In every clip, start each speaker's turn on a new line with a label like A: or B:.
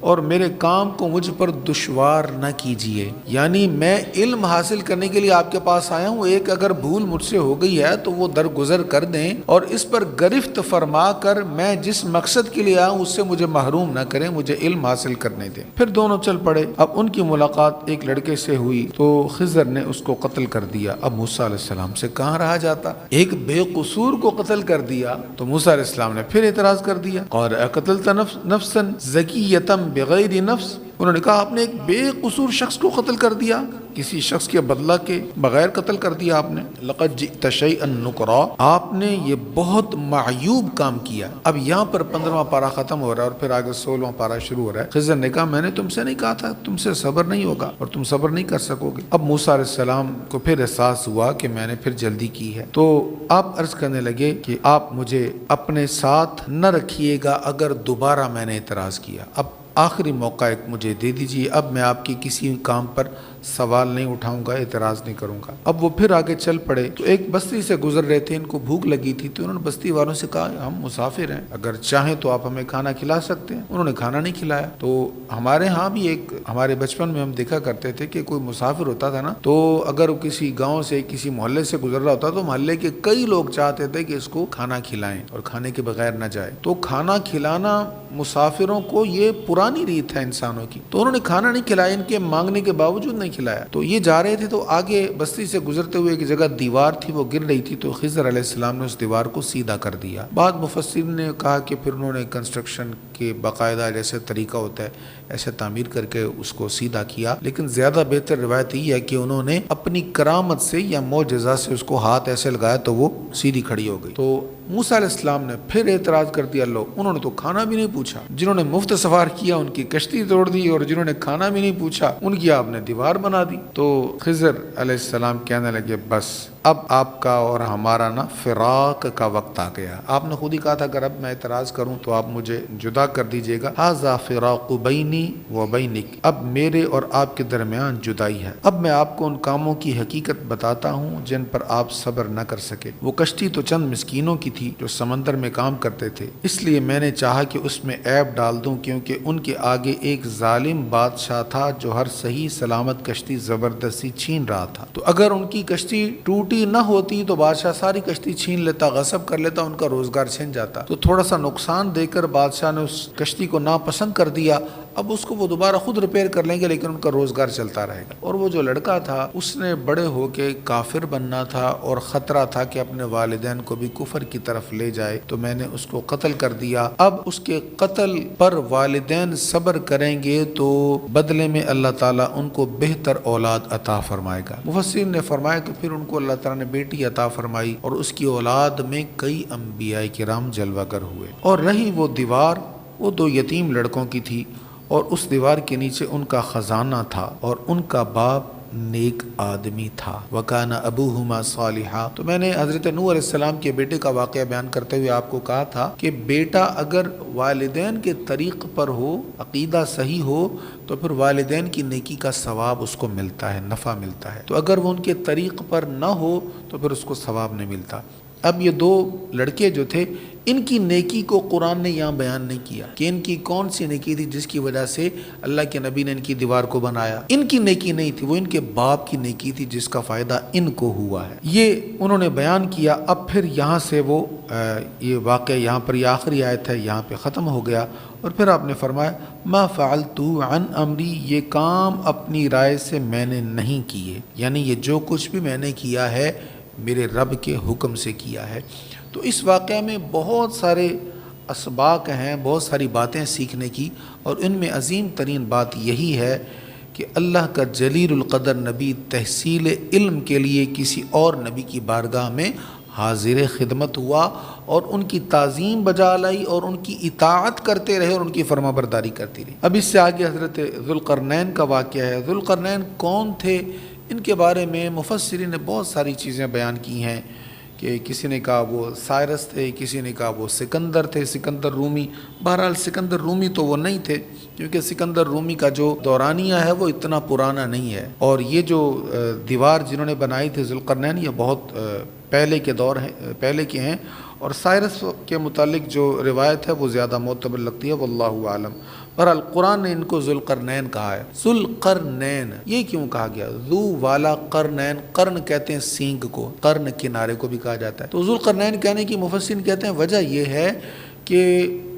A: اور میرے کام کو مجھ پر دشوار نہ کیجیے. یعنی میں علم حاصل کرنے کے لیے آپ کے پاس آیا ہوں، ایک اگر بھول مجھ سے ہو گئی ہے تو وہ درگزر کر دیں اور اس پر گرفت فرما کر میں جس مقصد کے لیے آیا ہوں اس سے مجھے محروم نہ کریں، مجھے علم حاصل کرنے دیں. پھر دونوں چل پڑے. اب ان کی ملاقات ایک لڑکے سے ہوئی تو خضر نے اس کو قتل کر دیا. اب موسیٰ علیہ السلام سے کہاں رہا جاتا، ایک بے قصور کو قتل کر دیا. تو موسیٰ علیہ السلام نے پھر اعتراض کر دیا، قال اقتلت نفسا زکیۃ بغیر نفس. انہوں نے کہا آپ نے ایک بے قصور شخص کو قتل کر دیا، کسی شخص کے بدلہ کے بغیر قتل کر دیا آپ نے. لقد جئت شیئا نکرا، آپ نے یہ بہت معیوب کام کیا. اب یہاں پر 15واں پارہ ختم ہو رہا ہے اور پھر آگے 16واں پارہ شروع ہو رہا ہے. خضر نے کہا میں نے تم سے نہیں کہا تھا تم سے صبر نہیں ہوگا اور تم صبر نہیں کر سکو گے. اب موسیٰ علیہ السلام کو پھر احساس ہوا کہ میں نے پھر جلدی کی ہے، تو آپ عرض کرنے لگے کہ آپ مجھے اپنے ساتھ نہ رکھیے گا اگر دوبارہ میں نے اعتراض کیا. اب آخری موقع ایک مجھے دے دیجیے، اب میں آپ کی کسی کام پر سوال نہیں اٹھاؤں گا، اعتراض نہیں کروں گا. اب وہ پھر آگے چل پڑے تو ایک بستی سے گزر رہے تھے، ان کو بھوک لگی تھی تو انہوں نے بستی والوں سے کہا ہم مسافر ہیں، اگر چاہیں تو آپ ہمیں کھانا کھلا سکتے ہیں. انہوں نے کھانا نہیں کھلایا. تو ہمارے ہاں بھی ایک ہمارے بچپن میں ہم دیکھا کرتے تھے کہ کوئی مسافر ہوتا تھا نا، تو اگر وہ کسی گاؤں سے کسی محلے سے گزر رہا ہوتا تو محلے کے کئی لوگ چاہتے تھے کہ اس کو کھانا کھلائیں اور کھانے کے بغیر نہ جائے. تو کھانا کھلانا مسافروں کو یہ پرانی ریت ہے انسانوں کی. تو انہوں نے کھانا نہیں کھلایا، ان کے مانگنے کے باوجود نہیں کھلایا. تو یہ جا رہے تھے تو آگے بستی سے گزرتے ہوئے ایک جگہ دیوار تھی، وہ گر رہی تھی، تو خضر علیہ السلام نے اس دیوار کو سیدھا کر دیا. بعض مفسرین نے کہا کہ پھر انہوں نے کنسٹرکشن کے باقاعدہ جیسے طریقہ ہوتا ہے ایسے تعمیر کر کے اس کو سیدھا کیا، لیکن زیادہ بہتر روایت یہ ہے کہ انہوں نے اپنی کرامت سے یا معجزہ سے اس کو ہاتھ ایسے لگایا تو وہ سیدھی کھڑی ہو گئی. تو موسیٰ علیہ السلام نے پھر اعتراض کر دیا، انہوں نے تو کھانا بھی نہیں پوچھا. جنہوں نے مفت سفار کیا ان کی کشتی توڑ دی اور جنہوں نے کھانا بھی نہیں پوچھا ان کی آپ نے دیوار بنا دی. تو خضر علیہ السلام کہنے لگے بس اب آپ کا اور ہمارا نا فراق کا وقت آ گیا. آپ نے خود ہی کہا تھا اگر اب میں اعتراض کروں تو آپ مجھے جدا کر دیجیے گا. ھذا فراق بینی و بینک، اب میرے اور آپ کے درمیان جدائی ہے. اب میں آپ کو ان کاموں کی حقیقت بتاتا ہوں جن پر آپ صبر نہ کر سکے. وہ کشتی تو چند مسکینوں کی تھی جو سمندر میں کام کرتے تھے، اس لیے میں نے چاہا کہ اس میں عیب ڈال دوں، کیونکہ ان کے آگے ایک ظالم بادشاہ تھا جو ہر صحیح سلامت کشتی زبردستی چھین رہا تھا. تو اگر ان کی کشتی ٹوٹی نہ ہوتی تو بادشاہ ساری کشتی چھین لیتا، غصب کر لیتا، ان کا روزگار چھن جاتا. تو تھوڑا سا نقصان دے کر بادشاہ نے اس کشتی کو ناپسند کر دیا. اب اس کو وہ دوبارہ خود ریپیئر کر لیں گے لیکن ان کا روزگار چلتا رہے گا. اور وہ جو لڑکا تھا اس نے بڑے ہو کے کافر بننا تھا اور خطرہ تھا کہ اپنے والدین کو بھی کفر کی طرف لے جائے، تو میں نے اس کو قتل کر دیا. اب اس کے قتل پر والدین صبر کریں گے تو بدلے میں اللہ تعالیٰ ان کو بہتر اولاد عطا فرمائے گا. مفسرین نے فرمایا کہ پھر ان کو اللہ تعالیٰ نے بیٹی عطا فرمائی اور اس کی اولاد میں کئی انبیاء کرام جلوہ گر ہوئے. اور رہی وہ دیوار، وہ 2 یتیم لڑکوں کی تھی اور اس دیوار کے نیچے ان کا خزانہ تھا اور ان کا باپ نیک آدمی تھا. وَكَانَ أَبُوهُمَا صَالِحًا. تو میں نے حضرت نوح علیہ السلام کے بیٹے کا واقعہ بیان کرتے ہوئے آپ کو کہا تھا کہ بیٹا اگر والدین کے طریق پر ہو، عقیدہ صحیح ہو، تو پھر والدین کی نیکی کا ثواب اس کو ملتا ہے، نفع ملتا ہے. تو اگر وہ ان کے طریق پر نہ ہو تو پھر اس کو ثواب نہیں ملتا. اب یہ 2 لڑکے جو تھے ان کی نیکی کو قرآن نے یہاں بیان نہیں کیا کہ ان کی کون سی نیکی تھی جس کی وجہ سے اللہ کے نبی نے ان کی دیوار کو بنایا. ان کی نیکی نہیں تھی، وہ ان کے باپ کی نیکی تھی جس کا فائدہ ان کو ہوا ہے. یہ انہوں نے بیان کیا. اب پھر یہاں سے وہ یہ واقعہ یہاں پر یہ آخری آیت ہے یہاں پہ ختم ہو گیا. اور پھر آپ نے فرمایا ما فعلت عن امری، یہ کام اپنی رائے سے میں نے نہیں کیے، یعنی یہ جو کچھ بھی میں نے کیا ہے میرے رب کے حکم سے کیا ہے. تو اس واقعہ میں بہت سارے اسباق ہیں، بہت ساری باتیں سیکھنے کی، اور ان میں عظیم ترین بات یہی ہے کہ اللہ کا جلیل القدر نبی تحصیل علم کے لیے کسی اور نبی کی بارگاہ میں حاضر خدمت ہوا اور ان کی تعظیم بجا لائی اور ان کی اطاعت کرتے رہے اور ان کی فرما برداری کرتی رہی. اب اس سے آگے حضرت ذوالقرنین کا واقعہ ہے. ذوالقرنین کون تھے؟ ان کے بارے میں مفسرین نے بہت ساری چیزیں بیان کی ہیں کہ کسی نے کہا وہ سائرس تھے، کسی نے کہا وہ سکندر تھے، سکندر رومی. بہرحال سکندر رومی تو وہ نہیں تھے کیونکہ سکندر رومی کا جو دورانیہ ہے وہ اتنا پرانا نہیں ہے. اور یہ جو دیوار جنہوں نے بنائی تھی ذوالقرنین، یہ بہت پہلے کے دور ہیں، پہلے کے ہیں. اور سائرس کے متعلق جو روایت ہے وہ زیادہ معتبر لگتی ہے، واللہ عالم۔ بہرحال قرآن نے ان کو ذوالقرنین کہا ہے۔ ذوالقرنین یہ کیوں کہا گیا؟ ذو والا قرنین، قرن کہتے ہیں سینگ کو، قرن کنارے کو بھی کہا جاتا ہے۔ تو ذوالقرنین کہنے کی مفسرین کہتے ہیں وجہ یہ ہے کہ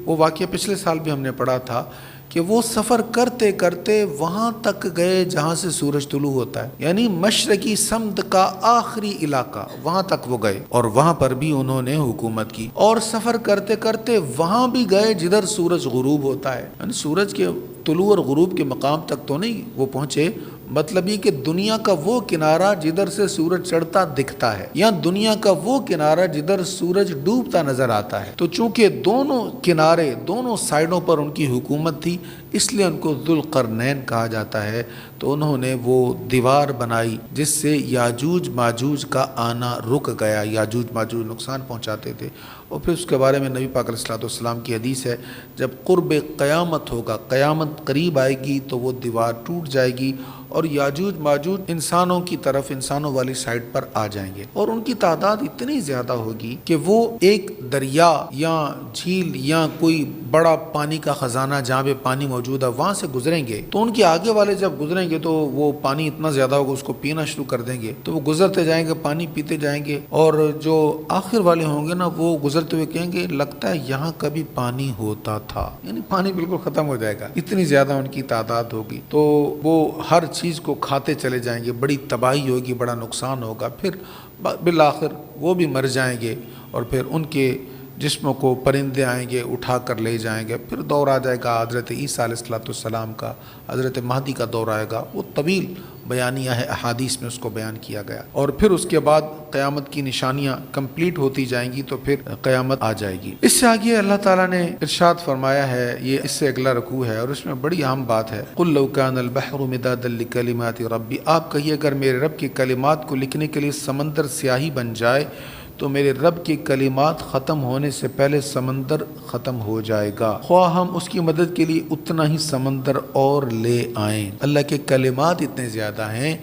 A: وہ واقعہ پچھلے سال بھی ہم نے پڑھا تھا کہ وہ سفر کرتے کرتے وہاں تک گئے جہاں سے سورج طلوع ہوتا ہے، یعنی مشرقی سمت کا آخری علاقہ، وہاں تک وہ گئے اور وہاں پر بھی انہوں نے حکومت کی، اور سفر کرتے کرتے وہاں بھی گئے جدھر سورج غروب ہوتا ہے، یعنی سورج کے طلوع اور غروب کے مقام تک تو نہیں وہ پہنچے، مطلب یہ کہ دنیا کا وہ کنارہ جدھر سے سورج چڑھتا دکھتا ہے، یا دنیا کا وہ کنارہ جدھر سورج ڈوبتا نظر آتا ہے۔ تو چونکہ دونوں کنارے، دونوں سائڈوں پر ان کی حکومت تھی، اس لیے ان کو ذوالقرنین کہا جاتا ہے۔ تو انہوں نے وہ دیوار بنائی جس سے یاجوج ماجوج کا آنا رک گیا، یاجوج ماجوج نقصان پہنچاتے تھے۔ اور پھر اس کے بارے میں نبی پاک علیہ السلام کی حدیث ہے، جب قرب قیامت ہوگا، قیامت قریب آئے گی تو وہ دیوار ٹوٹ جائے گی اور یاجوج ماجوج انسانوں کی طرف، انسانوں والی سائڈ پر آ جائیں گے، اور ان کی تعداد اتنی زیادہ ہوگی کہ وہ ایک دریا یا جھیل یا کوئی بڑا پانی کا خزانہ جہاں پہ پانی موجود ہے وہاں سے گزریں گے، تو ان کے آگے والے جب گزریں گے تو وہ پانی اتنا زیادہ ہوگا اس کو پینا شروع کر دیں گے، تو وہ گزرتے جائیں گے، پانی پیتے جائیں گے، اور جو آخر والے ہوں گے نا وہ گزرتے ہوئے کہیں گے لگتا ہے یہاں کبھی پانی ہوتا تھا، یعنی پانی بالکل ختم ہو جائے گا، اتنی زیادہ ان کی تعداد ہوگی۔ تو وہ ہر چیز کو کھاتے چلے جائیں گے، بڑی تباہی ہوگی، بڑا نقصان ہوگا، پھر بالآخر وہ بھی مر جائیں گے، اور پھر ان کے جسموں کو پرندے آئیں گے اٹھا کر لے جائیں گے، پھر دور آ جائے گا حضرت عیسیٰ علیہ السلام کا، حضرت مہدی کا دور آئے گا، وہ طویل بیانیہ ہے، احادیث میں اس کو بیان کیا گیا، اور پھر اس کے بعد قیامت کی نشانیاں کمپلیٹ ہوتی جائیں گی تو پھر قیامت آ جائے گی۔ اس سے آگے اللہ تعالیٰ نے ارشاد فرمایا ہے، یہ اس سے اگلا رکوع ہے اور اس میں بڑی اہم بات ہے، قُلْ لَوْ كَانَ الْبَحْرُ مِدَادًا لِكَلِمَاتِ رَبِّي، آپ کہیے اگر میرے رب کے کلمات کو لکھنے کے لیے سمندر سیاہی بن جائے تو میرے رب کے کلمات ختم ہونے سے پہلے سمندر ختم ہو جائے گا، خواہ ہم اس کی مدد کے لیے اتنا ہی سمندر اور لے آئیں۔ اللہ کے کلمات اتنے زیادہ ہیں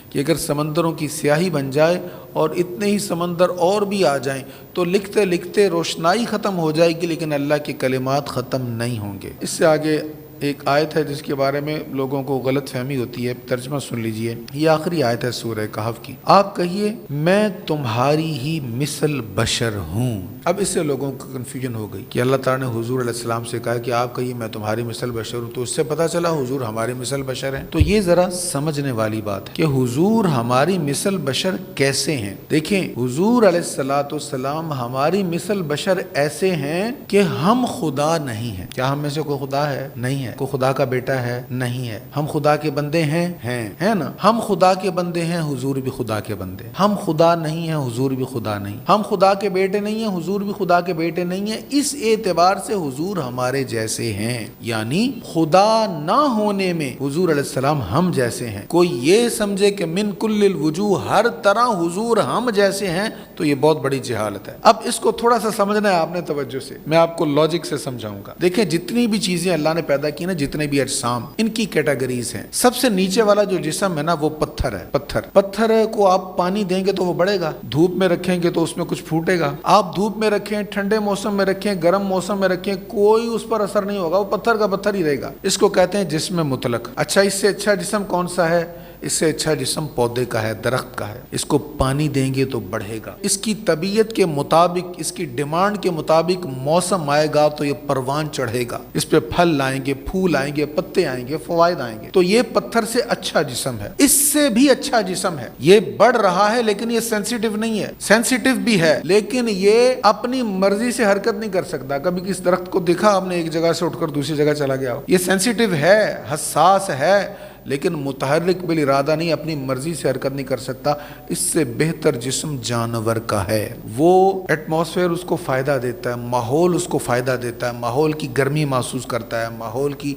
A: کہ اگر سمندروں کی سیاہی بن جائے اور اتنے ہی سمندر اور بھی آ جائیں تو لکھتے لکھتے روشنائی ختم ہو جائے گی، لیکن اللہ کے کلمات ختم نہیں ہوں گے۔ اس سے آگے ایک آیت ہے جس کے بارے میں لوگوں کو غلط فہمی ہوتی ہے، ترجمہ سن لیجئے، یہ آخری آیت ہے سورہ کہف کی، آپ کہیے میں تمہاری ہی مثل بشر ہوں۔ اب اس سے لوگوں کو کنفیوژن ہو گئی کہ اللہ تعالیٰ نے حضور علیہ السلام سے کہا کہ آپ کہیے میں تمہاری مثل بشر ہوں، تو اس سے پتہ چلا حضور ہماری مثل بشر ہیں۔ تو یہ ذرا سمجھنے والی بات ہے کہ حضور ہماری مثل بشر کیسے ہیں۔ دیکھیں حضور علیہ السلام ہماری مثل بشر ایسے ہیں کہ ہم خدا نہیں ہیں۔ کیا ہم میں سے کوئی خدا ہے؟ نہیں ہے۔ کوئی خدا کا بیٹا ہے؟ نہیں ہے۔ ہم خدا کے بندے ہیں؟ ہیں نا۔ ہم خدا کے بندے ہیں، حضور بھی خدا کے بندے۔ ہم خدا نہیں ہیں، حضور بھی خدا نہیں۔ ہم خدا کے بیٹے نہیں ہیں، حضور بھی خدا کے بیٹے نہیں ہیں۔ اس اعتبار سے حضور ہمارے جیسے ہیں، یعنی خدا نہ ہونے میں حضور علیہ السلام ہم جیسے ہیں۔ کوئی یہ سمجھے کہ من کل الوجوہ ہر طرح حضور ہم جیسے ہیں تو یہ بہت بڑی جہالت ہے۔ اب اس کو تھوڑا سا سمجھنا ہے آپ نے توجہ سے، میں آپ کو لاجک سے سمجھاؤں گا۔ دیکھیں جتنی بھی چیزیں اللہ نے پیدا کی نا، جتنے بھی اجسام، ان کی کیٹیگریز ہیں۔ سب سے نیچے والا جو جسم ہے نا وہ پتھر ہے۔ پتھر کو آپ پانی دیں گے تو وہ بڑھے گا، دھوپ میں رکھیں گے تو اس میں کچھ پھوٹے گا۔ آپ دھوپ میں رکھیں، ٹھنڈے موسم میں رکھیں، گرم موسم میں رکھیں، کوئی اس پر اثر نہیں ہوگا، وہ پتھر کا پتھر ہی رہے گا۔ اس کو کہتے ہیں جسم مطلق۔ اچھا اس سے اچھا جسم کون سا ہے؟ اس سے اچھا جسم پودے کا ہے، درخت کا ہے۔ اس کو پانی دیں گے تو بڑھے گا، اس کی طبیعت کے مطابق، اس کی ڈیمانڈ کے مطابق موسم آئے گا تو یہ پروان چڑھے گا، اس پہ پھل آئیں گے، پھول آئیں گے، پتے آئیں گے، فوائد آئیں گے۔ تو یہ پتھر سے اچھا جسم ہے۔ اس سے بھی اچھا جسم ہے، یہ بڑھ رہا ہے لیکن یہ سینسیٹیو نہیں ہے، سینسیٹیو بھی ہے لیکن یہ اپنی مرضی سے حرکت نہیں کر سکتا۔ کبھی کس درخت کو دیکھا آپ نے ایک جگہ سے اٹھ کر دوسری جگہ چلا گیا ہو؟ یہ سینسیٹیو ہے، حساس ہے، لیکن متحرک بالارادہ نہیں، اپنی مرضی سے حرکت نہیں کر سکتا۔ اس سے بہتر جسم جانور کا ہے، وہ ایٹماسفیئر اس کو فائدہ دیتا ہے، ماحول اس کو فائدہ دیتا ہے، ماحول کی گرمی محسوس کرتا ہے، ماحول کی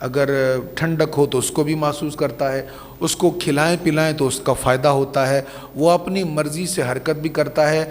A: اگر ٹھنڈک ہو تو اس کو بھی محسوس کرتا ہے، اس کو کھلائیں پلائیں تو اس کا فائدہ ہوتا ہے، وہ اپنی مرضی سے حرکت بھی کرتا ہے،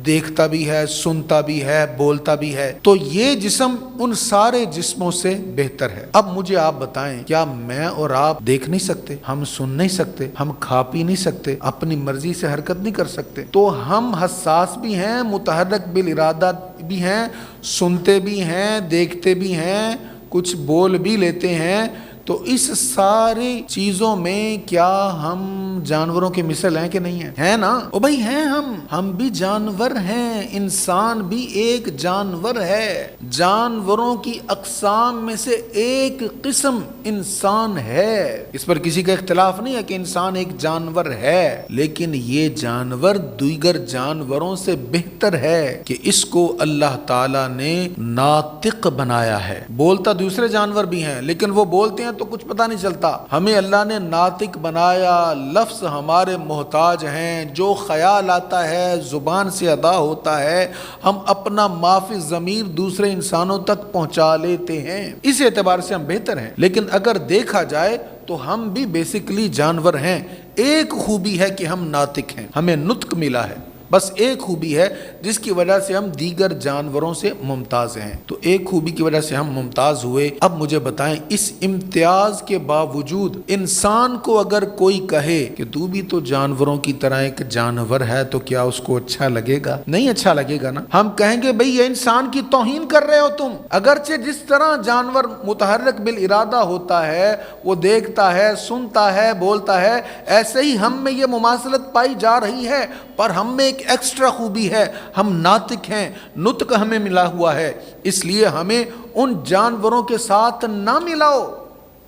A: دیکھتا بھی ہے، سنتا بھی ہے، بولتا بھی ہے۔ تو یہ جسم ان سارے جسموں سے بہتر ہے۔ اب مجھے آپ بتائیں، کیا میں اور آپ دیکھ نہیں سکتے؟ ہم سن نہیں سکتے؟ ہم کھا پی نہیں سکتے؟ اپنی مرضی سے حرکت نہیں کر سکتے؟ تو ہم حساس بھی ہیں، متحرک بالارادہ بھی ہیں، سنتے بھی ہیں، دیکھتے بھی ہیں، کچھ بول بھی لیتے ہیں۔ تو اس ساری چیزوں میں کیا ہم جانوروں کے مثل ہیں کہ نہیں ہیں؟ ہیں نا؟ او بھائی ہیں، ہم بھی جانور ہیں، انسان بھی ایک جانور ہے، جانوروں کی اقسام میں سے ایک قسم انسان ہے۔ اس پر کسی کا اختلاف نہیں ہے کہ انسان ایک جانور ہے، لیکن یہ جانور دیگر جانوروں سے بہتر ہے کہ اس کو اللہ تعالیٰ نے ناطق بنایا ہے۔ بولتا دوسرے جانور بھی ہیں، لیکن وہ بولتے ہیں تو کچھ پتہ نہیں چلتا۔ ہمیں اللہ نے ناطق بنایا، لفظ ہمارے محتاج ہیں، جو خیال آتا ہے زبان سے ادا ہوتا ہے، ہم اپنا مافی ضمیر دوسرے انسانوں تک پہنچا لیتے ہیں۔ اس اعتبار سے ہم بہتر ہیں، لیکن اگر دیکھا جائے تو ہم بھی بیسیکلی جانور ہیں۔ ایک خوبی ہے کہ ہم ناطق ہیں، ہمیں نطق ملا ہے، بس ایک خوبی ہے جس کی وجہ سے ہم دیگر جانوروں سے ممتاز ہیں۔ تو ایک خوبی کی وجہ سے ہم ممتاز ہوئے۔ اب مجھے بتائیں، اس امتیاز کے باوجود انسان کو اگر کوئی کہے کہ تو بھی تو جانوروں کی طرح ایک جانور ہے، تو کیا اس کو اچھا لگے گا؟ نہیں اچھا لگے گا نا۔ ہم کہیں گے بھئی یہ انسان کی توہین کر رہے ہو تم۔ اگرچہ جس طرح جانور متحرک بالارادہ ہوتا ہے، وہ دیکھتا ہے، سنتا ہے، بولتا ہے، ایسے ہی ہم میں یہ مماثلت پائی جا رہی ہے، پر ہم میں ایک ایکسٹرا خوبی ہے، ہم ناطق ہیں، نطق ہمیں ملا ہوا ہے۔ اس لیے ہمیں ان جانوروں کے ساتھ نہ ملاؤ،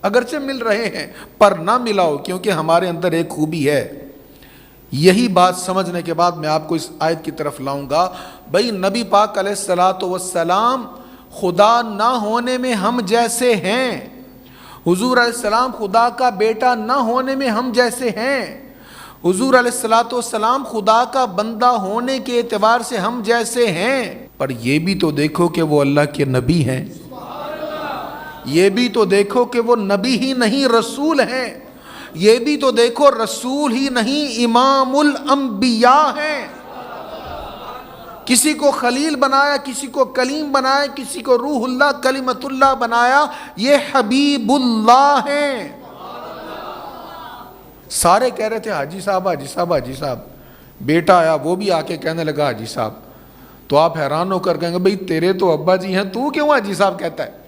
A: اگرچہ مل رہے ہیں پر نہ ملاؤ، کیونکہ ہمارے اندر ایک خوبی ہے۔ یہی بات سمجھنے کے بعد میں آپ کو اس آیت کی طرف لاؤں گا۔ بھئی نبی پاک علیہ الصلوۃ والسلام خدا نہ ہونے میں ہم جیسے ہیں، حضور علیہ السلام خدا کا بیٹا نہ ہونے میں ہم جیسے ہیں، حضور علیہ الصلوۃ والسلام خدا کا بندہ ہونے کے اعتبار سے ہم جیسے ہیں، پر یہ بھی تو دیکھو کہ وہ اللہ کے نبی ہیں، یہ بھی تو دیکھو کہ وہ نبی ہی نہیں رسول ہیں، یہ بھی تو دیکھو رسول ہی نہیں امام الانبیاء ہیں۔ کسی کو خلیل بنایا، کسی کو کلیم بنایا، کسی کو روح اللہ کلمت اللہ بنایا، یہ حبیب اللہ ہیں۔ سارے کہہ رہے تھے حاجی صاحب حاجی صاحب حاجی صاحب، بیٹا آیا وہ بھی آ کے کہنے لگا حاجی صاحب، تو آپ حیران ہو کر کہیں گے بھئی تیرے تو ابا جی ہیں، تو کیوں حاجی صاحب کہتا ہے؟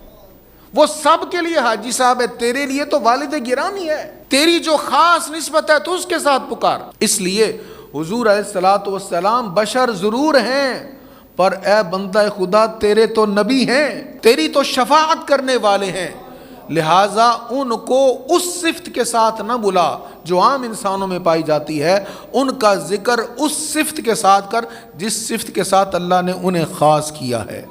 A: وہ سب کے لیے حاجی صاحب ہے، تیرے لیے تو والد گرامی ہے، تیری جو خاص نسبت ہے تو اس کے ساتھ پکار۔ اس لیے حضور علیہ الصلوۃ والسلام بشر ضرور ہیں، پر اے بندہ خدا تیرے تو نبی ہیں، تیری تو شفاعت کرنے والے ہیں، لہٰذا ان کو اس صفت کے ساتھ نہ بلا جو عام انسانوں میں پائی جاتی ہے، ان کا ذکر اس صفت کے ساتھ کر جس صفت کے ساتھ اللہ نے انہیں خاص کیا ہے۔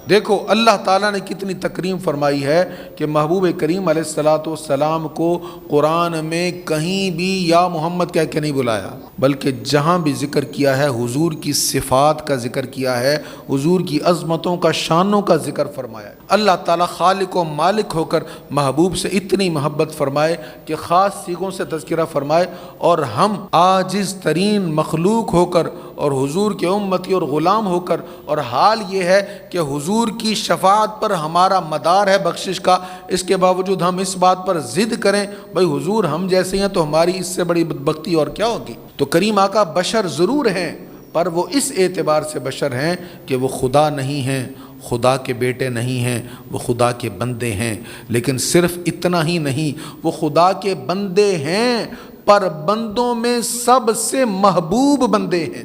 A: دیکھو اللہ تعالیٰ نے کتنی تکریم فرمائی ہے کہ محبوب کریم علیہ الصلوۃ والسلام کو قرآن میں کہیں بھی یا محمد کہہ کے نہیں بلایا، بلکہ جہاں بھی ذکر کیا ہے حضور کی صفات کا ذکر کیا ہے، حضور کی عظمتوں کا، شانوں کا ذکر فرمایا ہے۔ اللہ تعالیٰ خالق و مالک ہو کر محبوب سے اتنی محبت فرمائے کہ خاص صیغوں سے تذکرہ فرمائے، اور ہم عاجز ترین مخلوق ہو کر اور حضور کے امتی اور غلام ہو کر، اور حال یہ ہے کہ حضور کی شفاعت پر ہمارا مدار ہے بخشش کا، اس کے باوجود ہم اس بات پر ضد کریں بھئی حضور ہم جیسے ہیں تو ہماری اس سے بڑی بدبختی اور کیا ہوگی۔ تو کریم آقا بشر ضرور ہیں، پر وہ اس اعتبار سے بشر ہیں کہ وہ خدا نہیں ہیں، خدا کے بیٹے نہیں ہیں، وہ خدا کے بندے ہیں۔ لیکن صرف اتنا ہی نہیں، وہ خدا کے بندے ہیں پر بندوں میں سب سے محبوب بندے ہیں۔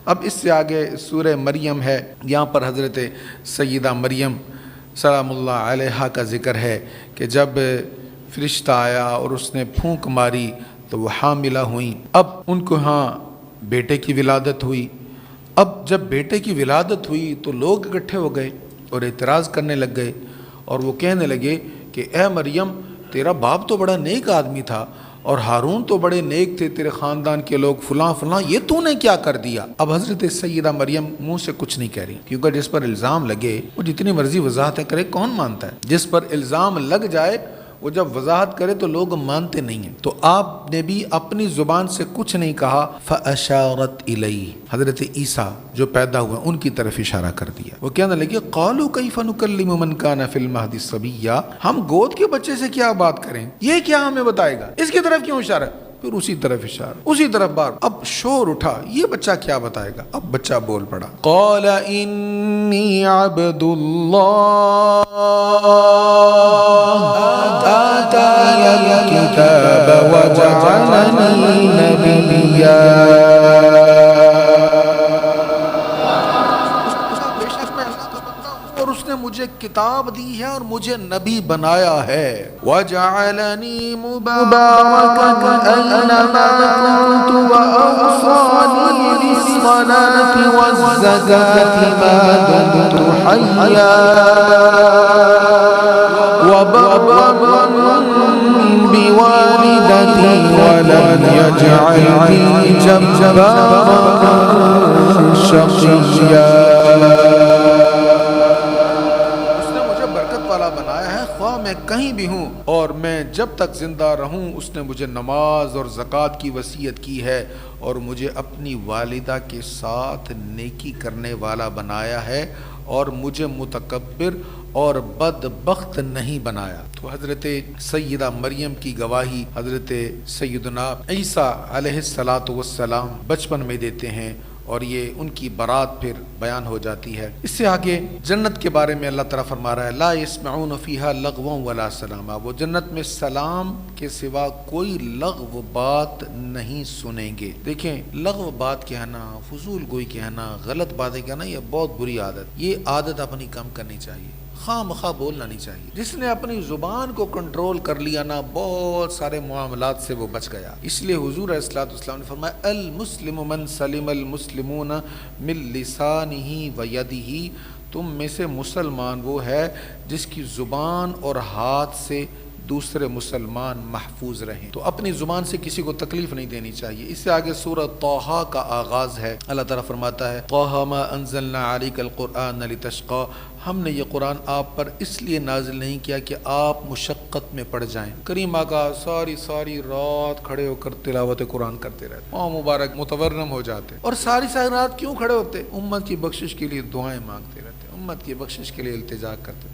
A: اب اس سے آگے سورہ مریم ہے، یہاں پر حضرت سیدہ مریم سلام اللہ علیہا کا ذکر ہے کہ جب فرشتہ آیا اور اس نے پھونک ماری تو وہ حاملہ ہوئیں۔ اب ان کو ہاں بیٹے کی ولادت ہوئی۔ اب جب بیٹے کی ولادت ہوئی تو لوگ اکٹھے ہو گئے اور اعتراض کرنے لگ گئے، اور وہ کہنے لگے کہ اے مریم تیرا باپ تو بڑا نیک آدمی تھا، اور ہارون تو بڑے نیک تھے، تیرے خاندان کے لوگ فلاں فلاں، یہ تو نے کیا کر دیا؟ اب حضرت سیدہ مریم منہ سے کچھ نہیں کہہ رہی، کیونکہ جس پر الزام لگے وہ جتنی مرضی وضاحتیں کرے کون مانتا ہے؟ جس پر الزام لگ جائے وہ جب وضاحت کرے تو لوگ مانتے نہیں ہیں۔ تو آپ نے بھی اپنی زبان سے کچھ نہیں کہا، فَأَشَارَتْ إِلَيْهِ، حضرت عیسیٰ جو پیدا ہوئے ان کی طرف اشارہ کر دیا۔ وہ کہنے لگے قَالُوا كَيْفَ نُكَلِّمُ مَنْ كَانَ فِي الْمَهْدِ صَبِيًّا، ہم گود کے بچے سے کیا بات کریں، یہ کیا ہمیں بتائے گا، اس کی طرف کیوں اشارہ؟ پھر اسی طرف اشارہ، اسی طرف بار، اب شور اٹھا، یہ بچہ کیا بتائے گا؟ اب بچہ بول پڑا، قال انی عبد اللہ آتانی الکتاب وجعلنی نبیا۔ اور اس نے مجھے کتاب دی ہے اور مجھے نبی بنایا ہے، وَجَعَلَنِي مُبَارَكًا أَيْنَمَا كُنتُ وَأَوْصَانِي بِالصَّلَاةِ وَالزَّكَاةِ مَا دُمْتُ حَيًّا وَبَرًّا بِوَالِدَتِي وَلَمْ يَجْعَلْنِي جَبَّارًا شَقِيًّا۔ بنایا ہے، خواہ میں کہیں بھی ہوں اور میں جب تک زندہ رہوں، اس نے مجھے نماز اور زکوٰۃ کی وصیت کی ہے اور مجھے اپنی والدہ کے ساتھ نیکی کرنے والا بنایا ہے اور مجھے متکبر اور بدبخت نہیں بنایا۔ تو حضرت سیدہ مریم کی گواہی حضرت سیدنا عیسیٰ علیہ السلام بچپن میں دیتے ہیں اور یہ ان کی برات پھر بیان ہو جاتی ہے۔ اس سے آگے جنت کے بارے میں اللہ تعالیٰ فرما رہا ہے، لا يسمعون فیہا لغوا ولا سلاما، وہ جنت میں سلام کے سوا کوئی لغو بات نہیں سنیں گے۔ دیکھیں، لغو بات کہنا، فضول گوئی کہنا، غلط باتیں کہنا، یہ بہت بری عادت، یہ عادت اپنی کم کرنی چاہیے، خواہ مخواہ بولنا نہیں چاہیے۔ جس نے اپنی زبان کو کنٹرول کر لیا نا، بہت سارے معاملات سے وہ بچ گیا۔ اس لیے حضور علیہ الصلوۃ والسلام نے فرمایا، المسلم من سلم المسلمون من لسانہ ویدہ، تم میں سے مسلمان وہ ہے جس کی زبان اور ہاتھ سے دوسرے مسلمان محفوظ رہیں۔ تو اپنی زبان سے کسی کو تکلیف نہیں دینی چاہیے۔ اس سے آگے سورہ طٰہٰ کا آغاز ہے، اللہ تعالیٰ فرماتا ہے، طٰہٰ ما انزلنا علیک القرآن لتشقی، ہم نے یہ قرآن آپ پر اس لیے نازل نہیں کیا کہ آپ مشقت میں پڑ جائیں۔ کریم آقا ساری رات کھڑے ہو کر تلاوت قرآن کرتے رہتے، ماں مبارک متورم ہو جاتے، اور ساری رات کیوں کھڑے ہوتے؟ امت کی بخشش کے لیے دعائیں مانگتے رہتے، امت کی بخشش کے لیے التجا کرتے۔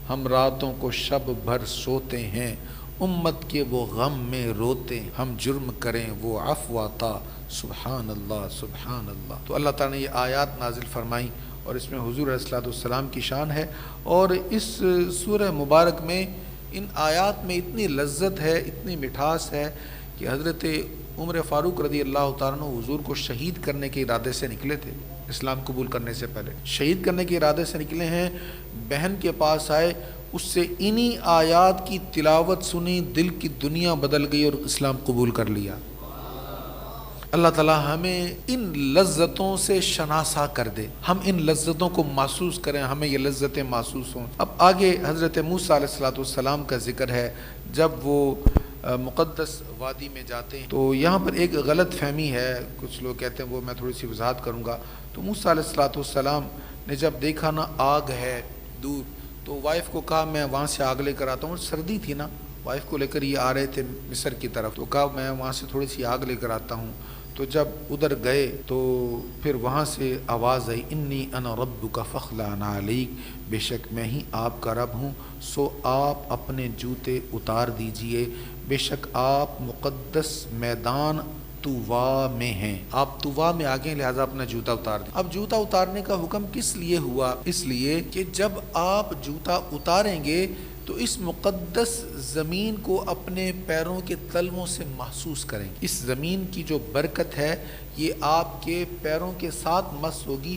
A: ہم راتوں کو شب بھر سوتے ہیں، امت کے وہ غم میں روتے، ہم جرم کریں وہ عفو عطا، سبحان اللہ سبحان اللہ۔ تو اللہ تعالیٰ نے یہ آیات نازل فرمائیں اور اس میں حضور علیہ الصلوۃ والسلام کی شان ہے، اور اس سورہ مبارک میں ان آیات میں اتنی لذت ہے، اتنی مٹھاس ہے کہ حضرت عمر فاروق رضی اللہ تعالیٰ عنہ حضور کو شہید کرنے کے ارادے سے نکلے تھے، اسلام قبول کرنے سے پہلے شہید کرنے کے ارادے سے نکلے ہیں، بہن کے پاس آئے، اس سے انہی آیات کی تلاوت سنی، دل کی دنیا بدل گئی اور اسلام قبول کر لیا۔ اللہ تعالیٰ ہمیں ان لذتوں سے شناسا کر دے، ہم ان لذتوں کو محسوس کریں، ہمیں یہ لذتیں محسوس ہوں۔ اب آگے حضرت موسیٰ علیہ السلام کا ذکر ہے، جب وہ مقدس وادی میں جاتے ہیں تو یہاں پر ایک غلط فہمی ہے، کچھ لوگ کہتے ہیں، وہ میں تھوڑی سی وضاحت کروں گا۔ تو موسیٰ علیہ السلام نے جب دیکھا نا آگ ہے دور، تو وائف کو کہا میں وہاں سے آگ لے کر آتا ہوں، سردی تھی نا، وائف کو لے کر یہ آ رہے تھے مصر کی طرف، تو کہا میں وہاں سے تھوڑی سی آگ لے کر آتا ہوں۔ تو جب ادھر گئے تو پھر وہاں سے آواز آئی، انی انا ربک فاخلع نعلیک، بے شک میں ہی آپ کا رب ہوں، سو آپ اپنے جوتے اتار دیجئے، بے شک آپ مقدس میدان طوا میں ہیں، آپ طوا میں آگے، لہٰذا اپنا جوتا اتار دیں۔ اب جوتا اتارنے کا حکم کس لیے ہوا؟ اس لیے کہ جب آپ جوتا اتاریں گے تو اس مقدس زمین کو اپنے پیروں کے تلووں سے محسوس کریں گے، اس زمین کی جو برکت ہے یہ آپ کے پیروں کے ساتھ مس ہوگی،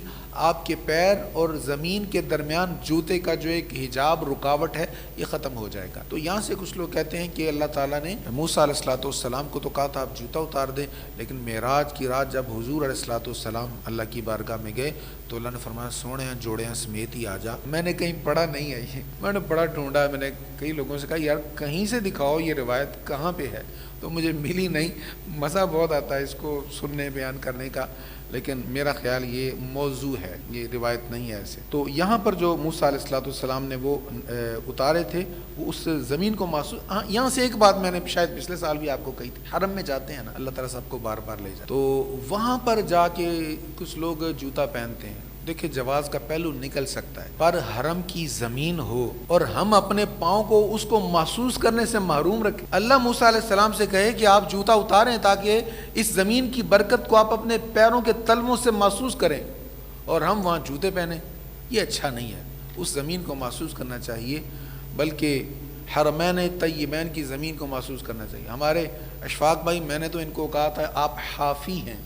A: آپ کے پیر اور زمین کے درمیان جوتے کا جو ایک حجاب رکاوٹ ہے یہ ختم ہو جائے گا۔ تو یہاں سے کچھ لوگ کہتے ہیں کہ اللہ تعالیٰ نے موسیٰ علیہ السلام کو تو کہا تھا آپ جوتا اتار دیں، لیکن معراج کی رات جب حضور علیہ السلام اللہ کی بارگاہ میں گئے تو اللہ نے فرمایا سونے جوڑے سمیت ہی آ جا۔ میں نے کہیں پڑھا نہیں ہے، میں نے بڑا ڈھونڈا، میں میں نے کئی لوگوں سے کہا یار کہیں سے دکھاؤ یہ روایت کہاں پہ ہے، تو مجھے ملی نہیں. مزہ بہت آتا ہے اس کو سننے بیان کرنے کا، لیکن میرا خیال یہ موضوع ہے، یہ روایت نہیں ہے ایسے. تو یہاں پر جو موسیٰ علیہ السلام نے وہ اتارے تھے وہ اس زمین کو محسوس. یہاں سے ایک بات میں نے شاید پچھلے سال بھی آپ کو کہی تھی، حرم میں جاتے ہیں نا، اللہ تعالیٰ سب کو بار بار لے جاتے، تو وہاں پر جا کے کچھ لوگ جوتا پہنتے ہیں. دیکھیں جواز کا پہلو نکل سکتا ہے، پر حرم کی زمین ہو اور ہم اپنے پاؤں کو اس کو محسوس کرنے سے محروم رکھیں. اللہ موسیٰ علیہ السلام سے کہے کہ آپ جوتا اتاریں تاکہ اس زمین کی برکت کو آپ اپنے پیروں کے تلووں سے محسوس کریں، اور ہم وہاں جوتے پہنیں، یہ اچھا نہیں ہے. اس زمین کو محسوس کرنا چاہیے، بلکہ حرمین طیبین کی زمین کو محسوس کرنا چاہیے. ہمارے اشفاق بھائی، میں نے تو ان کو کہا تھا آپ حافی ہیں،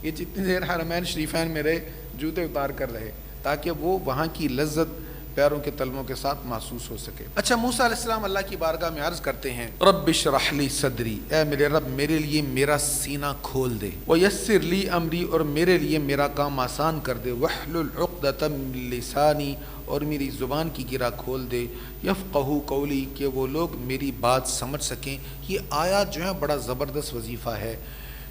A: یہ جتنی دیر حرمین شریفین میں رہے جوتے اتار کر رہے تاکہ وہ وہاں کی لذت پیروں کے تلووں کے ساتھ محسوس ہو سکے. اچھا، موسیٰ علیہ السلام اللہ کی بارگاہ میں عرض کرتے ہیں رب اشرح لی صدری، اے میرے رب میرے لیے میرا سینہ کھول دے، ویسر لی امری، اور میرے لیے میرا کام آسان کر دے، واحلل عقدۃ من لسانی، اور میری زبان کی گرہ کھول دے، یفقہوا قولی، کہ وہ لوگ میری بات سمجھ سکیں. یہ آیات جو ہے بڑا زبردست وظیفہ ہے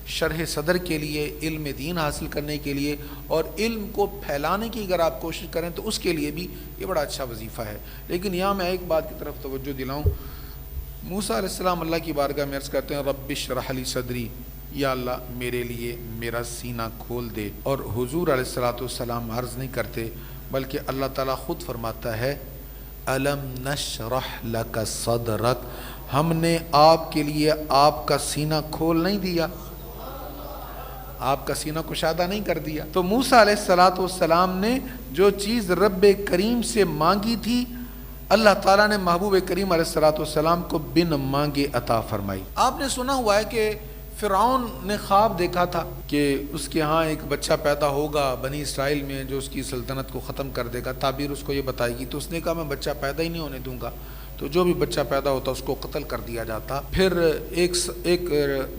A: شرح صدر کے لیے، علم دین حاصل کرنے کے لیے، اور علم کو پھیلانے کی اگر آپ کوشش کریں تو اس کے لیے بھی یہ بڑا اچھا وظیفہ ہے. لیکن یہاں میں ایک بات کی طرف توجہ دلاؤں. موسیٰ علیہ السلام اللہ کی بارگاہ میں عرض کرتے ہیں رب اشرح لی صدری، یا اللہ میرے لیے میرا سینہ کھول دے. اور حضور علیہ السلام عرض نہیں کرتے بلکہ اللہ تعالیٰ خود فرماتا ہے الم نشرح لک صدرک، ہم نے آپ کے لیے آپ کا سینہ کھول نہیں دیا، آپ کا سینہ کشادہ نہیں کر دیا. تو موسیٰ علیہ السلام نے جو چیز رب کریم سے مانگی تھی، اللہ تعالیٰ نے محبوب کریم علیہ السلام کو بن مانگے عطا فرمائی. آپ نے سنا ہوا ہے کہ فرعون نے خواب دیکھا تھا کہ اس کے ہاں ایک بچہ پیدا ہوگا بنی اسرائیل میں جو اس کی سلطنت کو ختم کر دے گا، تعبیر اس کو یہ بتائے گی. تو اس نے کہا میں بچہ پیدا ہی نہیں ہونے دوں گا. تو جو بھی بچہ پیدا ہوتا اس کو قتل کر دیا جاتا. پھر ایک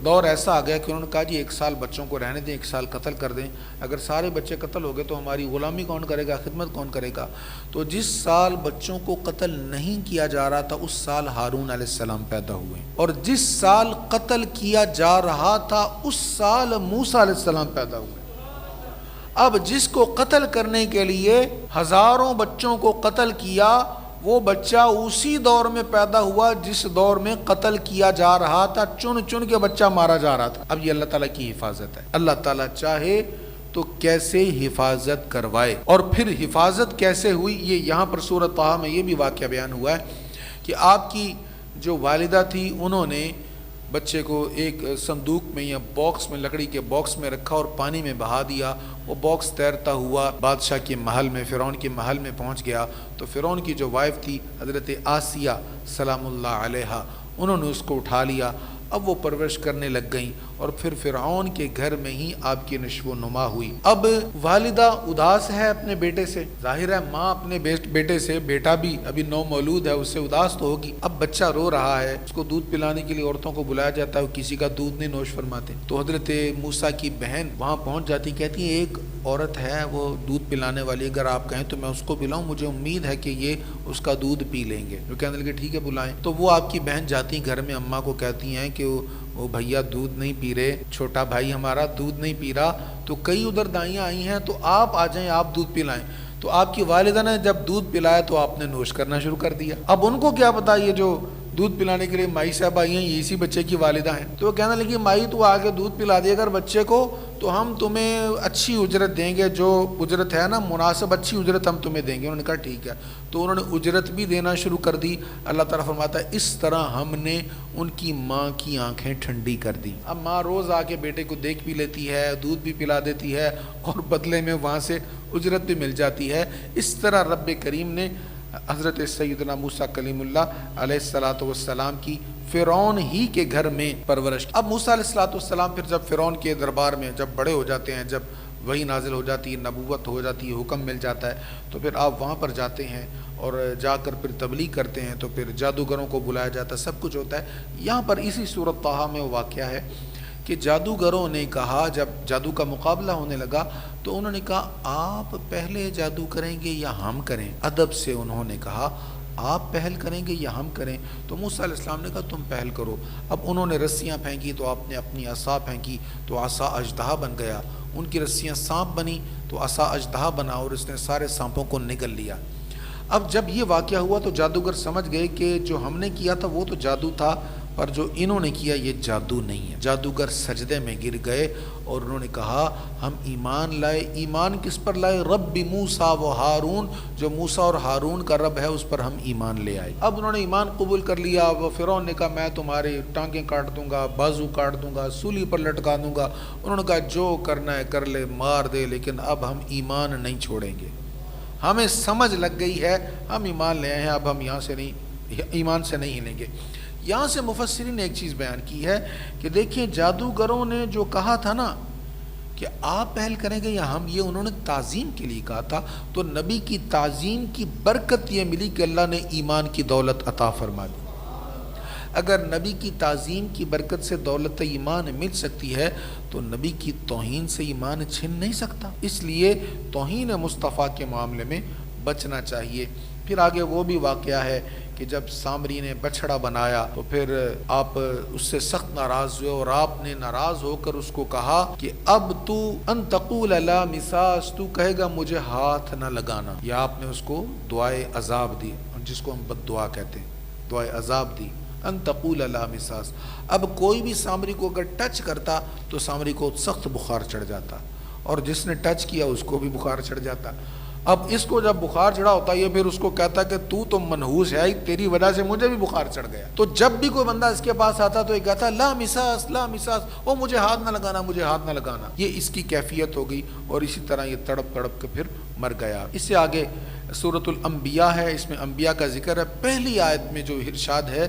A: دور ایسا آ گیا کہ انہوں نے کہا جی 1 سال بچوں کو رہنے دیں، 1 سال قتل کر دیں. اگر سارے بچے قتل ہو گئے تو ہماری غلامی کون کرے گا، خدمت کون کرے گا. تو جس سال بچوں کو قتل نہیں کیا جا رہا تھا اس سال ہارون علیہ السلام پیدا ہوئے، اور جس سال قتل کیا جا رہا تھا اس سال موسیٰ علیہ السلام پیدا ہوئے. اب جس کو قتل کرنے کے لیے ہزاروں بچوں کو قتل کیا، وہ بچہ اسی دور میں پیدا ہوا جس دور میں قتل کیا جا رہا تھا، چن چن کے بچہ مارا جا رہا تھا. اب یہ اللہ تعالیٰ کی حفاظت ہے. اللہ تعالیٰ چاہے تو کیسے حفاظت کروائے. اور پھر حفاظت کیسے ہوئی، یہ یہاں پر سورۃ طٰہٰ میں یہ بھی واقعہ بیان ہوا ہے کہ آپ کی جو والدہ تھی انہوں نے بچے کو ایک صندوق میں یا باکس میں، لکڑی کے باکس میں رکھا اور پانی میں بہا دیا. وہ باکس تیرتا ہوا بادشاہ کے محل میں، فرعون کے محل میں پہنچ گیا. تو فرعون کی جو وائف تھی حضرت آسیہ سلام اللہ علیہا، انہوں نے اس کو اٹھا لیا. اب وہ پرورش کرنے لگ گئیں اور پھر فرعون کے گھر میں ہی آپ کی نشو و نما ہوئی. اب والدہ اداس ہے اپنے بیٹے سے، ظاہر ہے ماں اپنے بیٹے سے، بیٹا بھی ابھی نو مولود ہے، اس سے اداس تو ہوگی. اب بچہ رو رہا ہے، اس کو دودھ پلانے کے لیے عورتوں کو بلایا جاتا ہے، وہ کسی کا دودھ نہیں نوش فرماتے. تو حضرت موسیٰ کی بہن وہاں پہنچ جاتی، کہتی ہے ایک عورت ہے وہ دودھ پلانے والی، اگر آپ کہیں تو میں اس کو بلاؤں، مجھے امید ہے کہ یہ اس کا دودھ پی لیں گے. وہ کہنے لگے ٹھیک ہے بلائیں. تو وہ آپ کی بہن جاتی گھر میں، اماں کو کہتی ہیں کہ وہ بھیا دودھ نہیں پی رہے، چھوٹا بھائی ہمارا دودھ نہیں پی رہا، تو کئی ادھر دائیاں آئی ہیں تو آپ آ جائیں، آپ دودھ پلائیں. تو آپ کی والدہ نے جب دودھ پلایا تو آپ نے نوش کرنا شروع کر دیا. اب ان کو کیا پتا یہ جو دودھ پلانے کے لیے مائی صاحب آئی ہیں یہ اسی بچے کی والدہ ہیں. تو وہ کہنے لگی مائی تو آگے دودھ پلا دیا اگر بچے کو تو ہم تمہیں اچھی اجرت دیں گے، جو اجرت ہے نا مناسب اچھی اجرت ہم تمہیں دیں گے. انہوں نے کہا ٹھیک ہے. تو انہوں نے اجرت بھی دینا شروع کر دی. اللہ تعالیٰ فرماتا ہے اس طرح ہم نے ان کی ماں کی آنکھیں ٹھنڈی کر دی. اب ماں روز آ کے بیٹے کو دیکھ بھی لیتی ہے، دودھ بھی پلا دیتی ہے اور بدلے میں وہاں سے اجرت بھی مل جاتی ہے. اس طرح رب کریم نے حضرت سیدنا موسیٰ کلیم اللہ علیہ السلام کی فرعون ہی کے گھر میں پرورش. اب موسیٰ علیہ السلام پھر جب فرعون کے دربار میں جب بڑے ہو جاتے ہیں، جب وحی نازل ہو جاتی ہے، نبوت ہو جاتی ہے، حکم مل جاتا ہے، تو پھر آپ وہاں پر جاتے ہیں اور جا کر پھر تبلیغ کرتے ہیں. تو پھر جادوگروں کو بلایا جاتا ہے، سب کچھ ہوتا ہے. یہاں پر اسی سورۃ طٰہٰ میں وہ واقعہ ہے کہ جادوگروں نے کہا، جب جادو کا مقابلہ ہونے لگا تو انہوں نے کہا آپ پہلے جادو کریں گے یا ہم کریں. ادب سے انہوں نے کہا
B: آپ پہل کریں گے یا ہم کریں؟ تو موسیٰ علیہ السلام نے کہا تم پہل کرو۔ اب انہوں نے رسیاں پھینکی تو آپ نے اپنی عصا پھینکی تو عصا اژدہا بن گیا، ان کی رسیاں سانپ بنی تو عصا اژدہا بنا اور اس نے سارے سانپوں کو نگل لیا۔ اب جب یہ واقعہ ہوا تو جادوگر سمجھ گئے کہ جو ہم نے کیا تھا وہ تو جادو تھا، پر جو انہوں نے کیا یہ جادو نہیں ہے۔ جادوگر سجدے میں گر گئے اور انہوں نے کہا ہم ایمان لائے۔ ایمان کس پر لائے؟ رب موسیٰ و ہارون، جو موسیٰ اور ہارون کا رب ہے اس پر ہم ایمان لے آئے۔ اب انہوں نے ایمان قبول کر لیا۔ وہ فرعون نے کہا میں تمہارے ٹانگیں کاٹ دوں گا، بازو کاٹ دوں گا، سولی پر لٹکا دوں گا۔ انہوں نے کہا جو کرنا ہے کر لے، مار دے، لیکن اب ہم ایمان نہیں چھوڑیں گے۔ ہمیں سمجھ لگ گئی ہے، ہم ایمان لے آئے ہیں، اب ہم یہاں سے نہیں، ایمان سے نہیں ہلیں گے۔ یہاں سے مفسرین نے ایک چیز بیان کی ہے کہ دیکھیں جادوگروں نے جو کہا تھا نا کہ آپ پہل کریں گے یا ہم، یہ انہوں نے تعظیم کے لیے کہا تھا، تو نبی کی تعظیم کی برکت یہ ملی کہ اللہ نے ایمان کی دولت عطا فرما دی۔ اگر نبی کی تعظیم کی برکت سے دولت ایمان مل سکتی ہے تو نبی کی توہین سے ایمان چھن نہیں سکتا، اس لیے توہین مصطفیٰ کے معاملے میں بچنا چاہیے۔ پھر آگے وہ بھی واقعہ ہے کہ جب سامری نے بچھڑا بنایا تو پھر آپ اس سے سخت ناراض ہوئے اور آپ نے ناراض ہو کر اس کو کہا کہ اب تو ان تقول لا مساس، تو کہے گا مجھے ہاتھ نہ لگانا، یا آپ نے اس کو دعائے عذاب دی، جس کو ہم بد دعا کہتے ہیں، دعائے عذاب دی، ان تقول لا مساس۔ اب کوئی بھی سامری کو اگر ٹچ کرتا تو سامری کو سخت بخار چڑھ جاتا، اور جس نے ٹچ کیا اس کو بھی بخار چڑھ جاتا۔ اب اس کو جب بخار چڑھا ہوتا ہے یہ پھر اس کو کہتا کہ تو منحوس ہے، تیری وجہ سے مجھے بھی بخار چڑھ گیا۔ تو جب بھی کوئی بندہ اس کے پاس آتا تو یہ کہتا لا مساس لا مساس، وہ مجھے ہاتھ نہ لگانا، مجھے ہاتھ نہ لگانا۔ یہ اس کی کیفیت ہو گئی، اور اسی طرح یہ تڑپ تڑپ کے پھر مر گیا۔ اس سے آگے سورۃ الانبیاء ہے، اس میں انبیاء کا ذکر ہے۔ پہلی آیت میں جو ارشاد ہے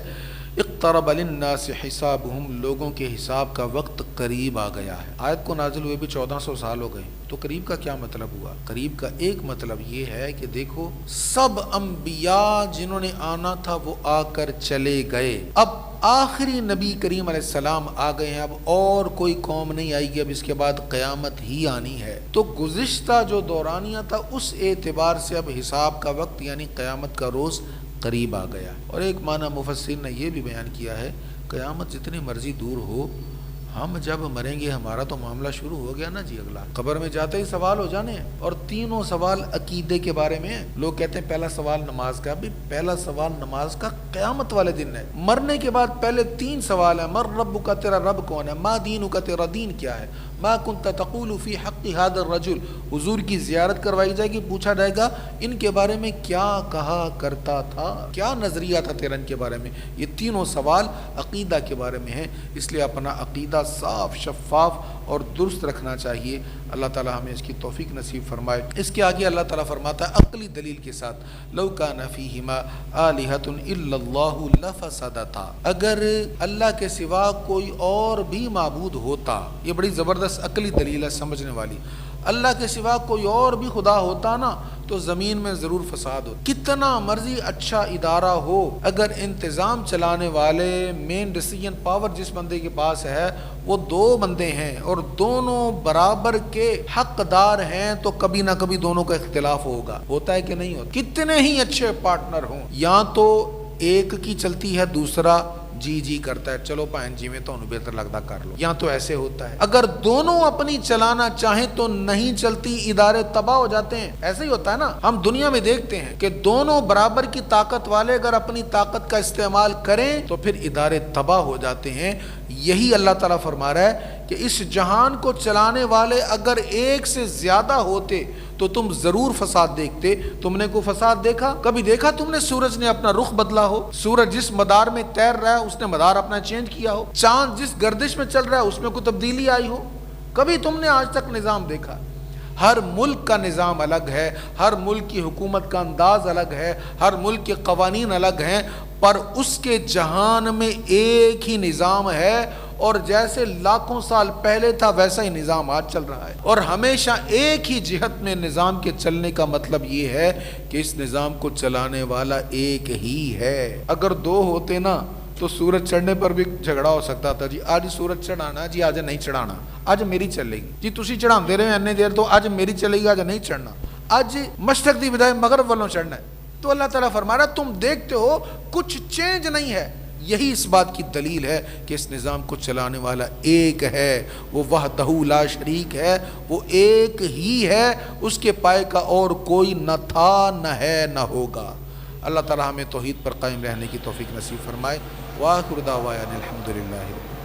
B: اقترب للناس حسابهم، لوگوں کے حساب کا وقت قریب آ گیا ہے۔ آیت کو نازل ہوئے بھی 1400 سال ہو گئے، تو قریب کا کیا مطلب ہوا؟ قریب کا ایک مطلب یہ ہے کہ دیکھو سب انبیاء جنہوں نے آنا تھا وہ آ کر چلے گئے، اب آخری نبی کریم علیہ السلام آ گئے ہیں، اب اور کوئی قوم نہیں آئے گی، اب اس کے بعد قیامت ہی آنی ہے۔ تو گزشتہ جو دورانیہ تھا اس اعتبار سے اب حساب کا وقت یعنی قیامت کا روز قریب آ گیا۔ اور ایک معنی مفسرین نے یہ بھی بیان کیا ہے قیامت جتنی مرضی دور ہو، ہم جب مریں گے ہمارا تو معاملہ شروع ہو گیا نا جی۔ اگلا قبر میں جاتے ہی سوال ہو جانے ہیں، اور تینوں سوال عقیدے کے بارے میں ہیں۔ لوگ کہتے ہیں پہلا سوال نماز کا، بھی پہلا سوال نماز کا قیامت والے دن ہے۔ مرنے کے بعد پہلے 3 سوال ہیں، مر رب کا، تیرا رب کون ہے، ما دین کا، تیرا دین کیا ہے، ما کنت تقول فی حق هذا الرجل، حضور کی زیارت کروائی جائے گی، پوچھا جائے گا ان کے بارے میں کیا کہا کرتا تھا، کیا نظریہ تھا تیرا ان کے بارے میں۔ یہ تینوں سوال عقیدہ کے بارے میں ہیں، اس لیے اپنا عقیدہ صاف شفاف اور درست رکھنا چاہیے۔ اللہ تعالی ہمیں اس کی توفیق نصیب فرمائے۔ اس کے آگے اللہ تعالیٰ فرماتا ہے عقلی دلیل کے ساتھ لو کان فیہما آلہۃ الا اللہ لفسدتا، اگر اللہ کے سوا کوئی اور بھی معبود ہوتا، یہ بڑی زبردست عقلی دلیل ہے سمجھنے والی، اللہ کے سوا کوئی اور بھی خدا ہوتا نا تو زمین میں ضرور فساد ہو۔ کتنا مرضی اچھا ادارہ ہو، اگر انتظام چلانے والے مین ڈیسیجن پاور جس بندے کے پاس ہے وہ 2 بندے ہیں اور دونوں برابر کے حقدار ہیں تو کبھی نہ کبھی دونوں کا اختلاف ہوگا، ہوتا ہے کہ نہیں ہوتا؟ کتنے ہی اچھے پارٹنر ہوں، یا تو ایک کی چلتی ہے دوسرا جی کرتا ہے چلو بہن جی میں تو بہتر لگتا کر لو، یا تو ایسے ہوتا ہے۔ اگر دونوں اپنی چلانا چاہیں تو نہیں چلتی، ادارے تباہ ہو جاتے ہیں۔ ایسے ہی ہوتا ہے نا، ہم دنیا میں دیکھتے ہیں کہ دونوں برابر کی طاقت والے اگر اپنی طاقت کا استعمال کریں تو پھر ادارے تباہ ہو جاتے ہیں۔ یہی اللہ تعالیٰ فرما رہا ہے کہ اس جہان کو چلانے والے اگر ایک سے زیادہ ہوتے تو تم ضرور فساد دیکھتے۔ تم نے کوئی فساد دیکھا؟ کبھی دیکھا تم نے سورج نے اپنا رخ بدلا ہو؟ سورج جس مدار میں تیر رہا ہے اس نے مدار اپنا چینج کیا ہو؟ چاند جس گردش میں چل رہا ہے اس میں کوئی تبدیلی آئی ہو؟ کبھی تم نے آج تک نظام دیکھا؟ ہر ملک کا نظام الگ ہے، ہر ملک کی حکومت کا انداز الگ ہے، ہر ملک کے قوانین الگ ہیں، پر اس کے جہان میں ایک ہی نظام ہے، اور جیسے لاکھوں سال پہلے تھا ویسا ہی نظام آج چل رہا ہے۔ اور ہمیشہ ایک ہی جہت میں نظام کے چلنے کا مطلب یہ ہے کہ اس نظام کو چلانے والا ایک ہی ہے۔ اگر 2 ہوتے نا تو سورج چڑھنے پر بھی جھگڑا ہو سکتا تھا، جی آج سورج چڑھانا، جی آج نہیں چڑھانا، آج میری چلے گی، جی تسی چڑھاندے رہے اتنی دیر تو آج میری چلے گی، آج نہیں چڑھنا، آج مشرق دی بجائے مغرب والوں چڑھنا ہے۔ تو اللہ تعالیٰ فرما رہا تم دیکھتے ہو کچھ چینج نہیں ہے. یہی اس بات کی دلیل ہے کہ اس نظام کو چلانے والا ایک ہے، وہ وحدہ لا شریک ہے، وہ ایک ہی ہے، اس کے پائے کا اور کوئی نہ تھا نہ ہے نہ ہوگا. اللہ تعالیٰ ہمیں توحید پر قائم رہنے کی توفیق نصیب فرمائے. وآخر دعوانا الحمدللہ.